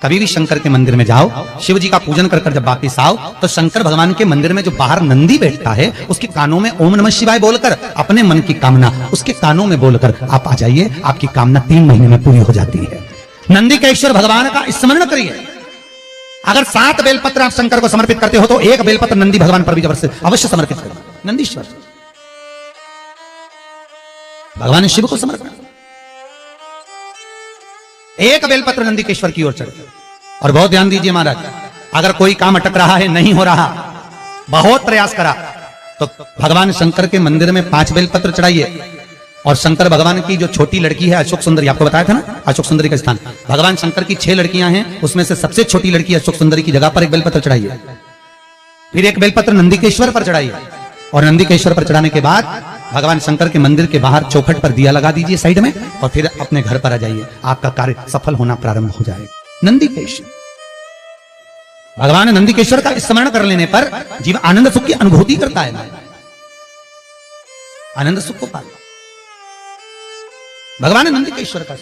कभी भी शंकर के मंदिर में जाओ, शिव जी का पूजन कर कर जब वापिस आओ तो शंकर भगवान के मंदिर में जो बाहर नंदी बैठता है उसके कानों में ओम नमः शिवाय बोलकर अपने मन की कामना उसके कानों में बोलकर आप आ जाइए, आपकी कामना 3 महीने में पूरी हो जाती है। नंदीकेश्वर भगवान का स्मरण करिए। अगर 7 बेलपत्र आप शंकर को समर्पित करते हो तो 1 बेलपत्र नंदी भगवान पर भी अवश्य समर्पित करें। नंदीश्वर भगवान शिव को समर्पण, 1 बेलपत्र नंदीकेश्वर की ओर चढ़े। और बहुत ध्यान दीजिए महाराज, अगर कोई काम अटक रहा है, नहीं हो रहा, बहुत प्रयास करा, तो भगवान शंकर के मंदिर में 5 बेलपत्र चढ़ाइए। और शंकर भगवान की जो छोटी लड़की है अशोक सुंदरी, आपको बताया था ना अशोक सुंदरी का स्थान, भगवान शंकर की 6 लड़कियां हैं, उसमें से सबसे छोटी लड़की अशोक सुंदरी की जगह पर 1 बेलपत्र चढ़ाइए। फिर 1 बेलपत्र नंदीकेश्वर पर चढ़ाइए। और नंदीकेश्वर पर चढ़ाने के बाद भगवान शंकर के मंदिर के बाहर चौखट पर दिया लगा दीजिए साइड में, और फिर अपने घर पर आ जाइए, आपका कार्य सफल होना प्रारंभ हो जाएगा। नंदीकेश्वर भगवान नंदीकेश्वर का स्मरण कर लेने पर जीव आनंद सुख की अनुभूति करता है, आनंद सुख को पाता। भगवान नंदीकेश्वर का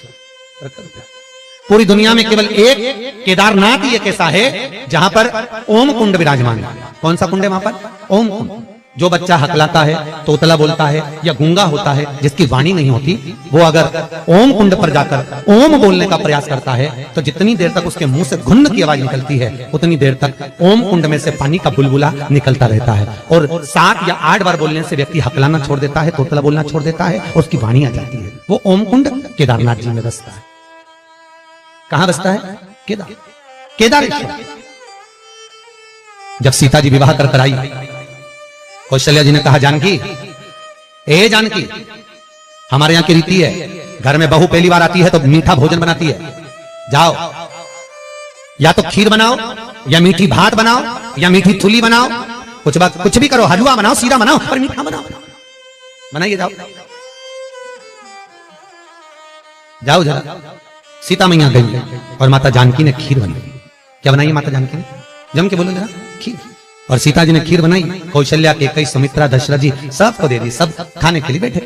पूरी दुनिया में केवल एक केदारनाथ ही एक ऐसा है जहां पर ओम कुंड विराजमान है। कौन सा कुंड है वहां पर? ओम कुंड। जो बच्चा हकलाता है, तोतला बोलता है या गूंगा होता है, जिसकी वाणी नहीं होती, वो अगर ओम कुंड पर जाकर ओम बोलने का प्रयास करता है तो जितनी देर तक उसके मुंह से घुन्न की आवाज निकलती है उतनी देर तक ओम कुंड में से पानी का बुलबुला निकलता रहता है। और 7 या 8 बार बोलने से व्यक्ति हकलाना छोड़ देता है, तोतला बोलना छोड़ देता है और उसकी वाणी आ जाती है। वो ओम कुंड केदारनाथ जी में बसता है। कहां बसता है? केदारेश्वर। जब सीता जी विवाह कर आई, कौशल्या जी ने कहा, जानकी, ए जानकी, हमारे यहां की रीति है, घर में बहू पहली बार आती है तो मीठा भोजन बनाती है। जाओ, या तो खीर बनाओ, या मीठी भात बनाओ, या मीठी थुली बनाओ, कुछ भी करो, हलवा बनाओ, सीरा बनाओ, और मीठा बनाओ, बनाइए। जाओ जाओ जरा। सीता मैया गई और माता जानकी ने खीर बनाई। क्या बनाई माता जानकी ने? जम के बोलो जरा। खीर। और सीता जी ने खीर बनाई, कौशल्या, कैकेयी, सुमित्रा, दशरथ जी सबको दे दी। सब खाने के लिए बैठे।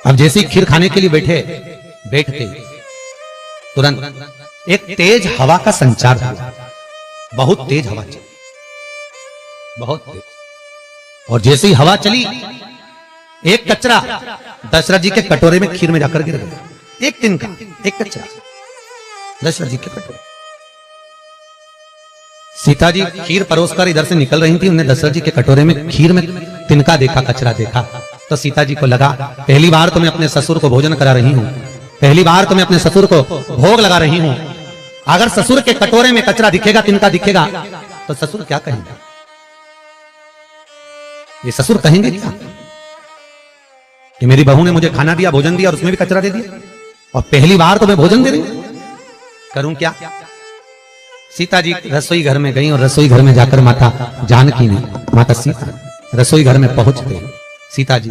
अब जैसे ही खीर खाने के लिए बैठते तुरंत एक तेज हवा का संचार हुआ। बहुत तेज हवा चली, बहुत तेज। और जैसे ही हवा चली, एक कचरा दशरथ जी के कटोरे में खीर में जाकर गिर गया। एक तिनका, एक कचरा दशरथ जी के कटोरे। सीता जी खीर परोसकर इधर से निकल रही थी, उन्हें दशरथ जी के कटोरे में खीर में तिनका देखा, कचरा देखा। तो सीता जी को लगा, पहली बार तो मैं अपने ससुर को भोजन करा रही हूं, पहली बार तो मैं अपने ससुर को भोग लगा रही हूं। अगर ससुर के कटोरे में कचरा दिखेगा, तिनका दिखेगा, तो ससुर क्या कहेंगे? ये ससुर कहेंगे क्या कि मेरी बहू ने मुझे खाना दिया, भोजन दिया और उसमें भी कचरा दे दिया, और पहली बार तो मैं भोजन दे रही हूं, करूं क्या? सीता जी रसोई घर में गई और रसोई घर में जाकर माता जानकी ने, माता सीता रसोई घर में पहुंचते सीता जी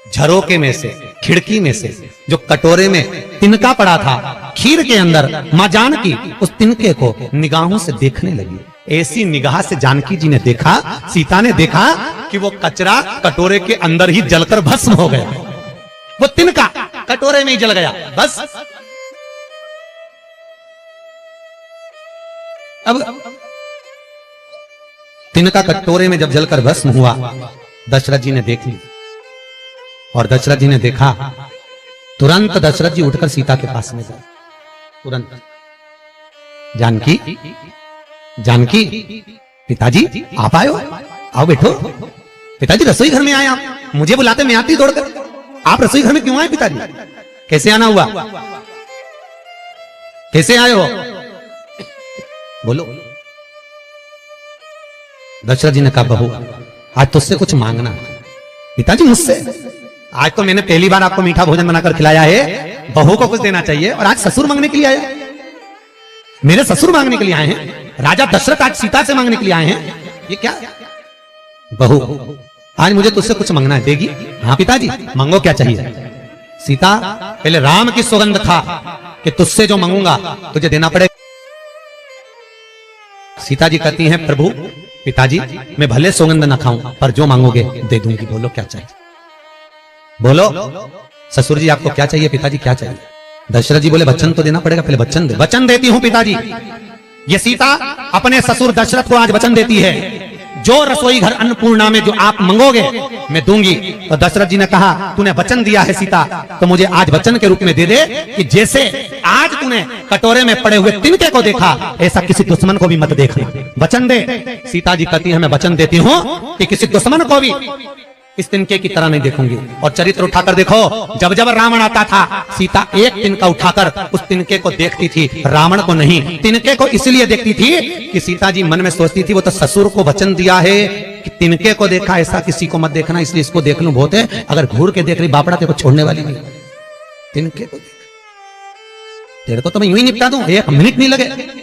झरोके में से, खिड़की में से जो कटोरे में तिनका पड़ा था खीर के अंदर, मां जानकी उस तिनके को निगाहों से देखने लगी। ऐसी निगाह से जानकी जी ने देखा, सीता ने देखा कि वो कचरा कटोरे के अंदर ही जलकर भस्म हो गया। वो तिनका कटोरे में ही जल गया। बस अब तिनका कटोरे में जब जलकर भस्म हुआ, दशरथ जी ने देख ली। और दशरथ जी ने देखा, तुरंत दशरथ जी उठकर सीता के पास में गए। तुरंत, जानकी, जानकी, पिताजी आप आए हो, आओ बैठो। पिताजी रसोई घर में आए आप, मुझे बुलाते मैं आती दौड़कर, आप रसोई घर में क्यों आए पिताजी? कैसे आना हुआ? कैसे आए हो? बोलो। दशरथ जी ने कहा, बहू आज तुझसे कुछ मांगना है। पिताजी मुझसे? आज तो मैंने पहली बार आपको मीठा भोजन बनाकर खिलाया है, बहू को कुछ देना चाहिए, और आज ससुर मांगने के लिए आया? मेरे ससुर मांगने के लिए आए हैं, राजा दशरथ आज सीता से मांगने के लिए आए हैं, ये क्या? बहू आज मुझे तुझसे कुछ मांगना है, देगी? हाँ पिताजी, मांगो, क्या चाहिए? सीता, पहले राम की सौगंध खा कि तुझसे जो मांगूंगा तुझे देना पड़ेगा। सीता जी कहती हैं, प्रभु पिताजी मैं भले सौगंध न खाऊं पर जो मांगोगे दे दूंगी, बोलो क्या चाहिए? बोलो ससुर जी आपको क्या चाहिए? पिताजी क्या चाहिए? दशरथ जी बोले वचन तो देना पड़ेगा, पहले वचन दे। वचन देती हूं पिताजी। ये सीता अपने ससुर दशरथ को आज वचन देती है, जो रसोई घर अन्नपूर्णा में जो आप मंगोगे मैं दूंगी। तो दशरथ जी ने कहा तूने वचन दिया है सीता, तो मुझे आज वचन के रूप में दे दे कि जैसे आज तूने कटोरे में पड़े हुए तिनके को देखा, ऐसा किसी दुश्मन को भी मत देखना। वचन दे। सीता जी कहती है मैं वचन देती हूं कि किसी दुश्मन को भी इस तिनके की तरह नहीं देखूंगी। और चरित्र उठाकर देखो, जब जब रावण आता था सीता एक तिनका उठाकर उस तिनके को देखती थी, रावण को नहीं। तिनके को इसलिए देखती थी कि सीता जी मन में सोचती थी वो तो ससुर को वचन दिया है कि तिनके को देखा, ऐसा किसी को मत देखना, इसलिए इसको देख लूं बहुत है। अगर घूर के देख रही बापड़ा तेरे को छोड़ने वाली नहीं, तिनके को देख, तेरे को तो मैं यूं ही निपटा दूं, 1 मिनट नहीं लगे।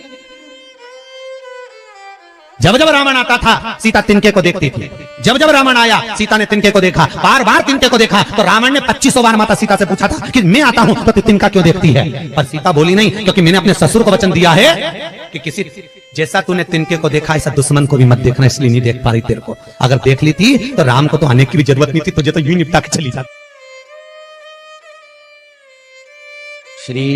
जब जब रावण आता था सीता तिनके को देखती थी। जब जब रावण आया सीता ने तिनके को देखा, बार बार तिनके को देखा। तो रावण ने 2500 बार माता सीता से पूछा था कि मैं आता हूं तो तिनका क्यों देखती है, पर सीता बोली नहीं, क्योंकि मैंने अपने ससुर को वचन दिया है कि किसी जैसा तूने तिनके को देखा ऐसा दुश्मन को भी मत देखना, इसलिए नहीं देख पा रही तेरे को। अगर देख ली थी तो राम को तो आने की भी जरूरत नहीं थी, तुझे तो यूं निपटा के चली जाती। श्री